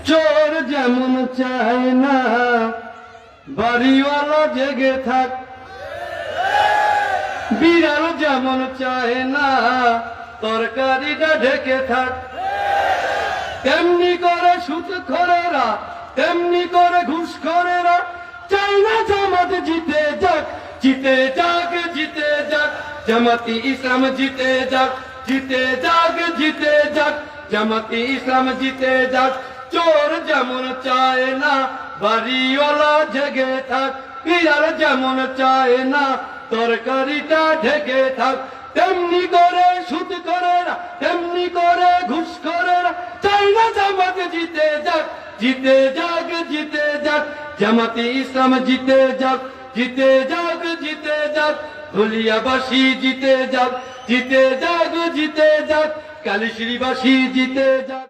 চোর যেমন চায় না বাড়িওয়ালা জেগে থাক, বিড়াল যেমন চায় না তরকারিটা ঢেকে থাক, তেমনি করে সুদখোরেরা, তেমনি করে ঘুষখোরেরা চাই না জামাত জিতে যাক, জিতে যাক, জিতে যাক, জামাতি ইসলাম জিতে যাক, জিতে যাক, জিতে যাক, জামাতি ইসলাম জিতে যাক। চোর যেমন চায় না বাড়িওয়ালা জেগে থাক, বিড়াল যেমন চায় না তরকারিটা ঢেকে থাক, তেমনি করে সুদখোরেরা, তেমনি করে ঘুষখোরেরা চাই না জামাত জিতে যাক, জিতে যাক, জিতে যাক, জামাতি ইসলাম জিতে যাক, জিতে যাক, জিতে যাক, ধুলিয়াবাসী জিতে যাক, জিতে যাক, জিতে যাক, কালীশ্রীবাসী জিতে যাক।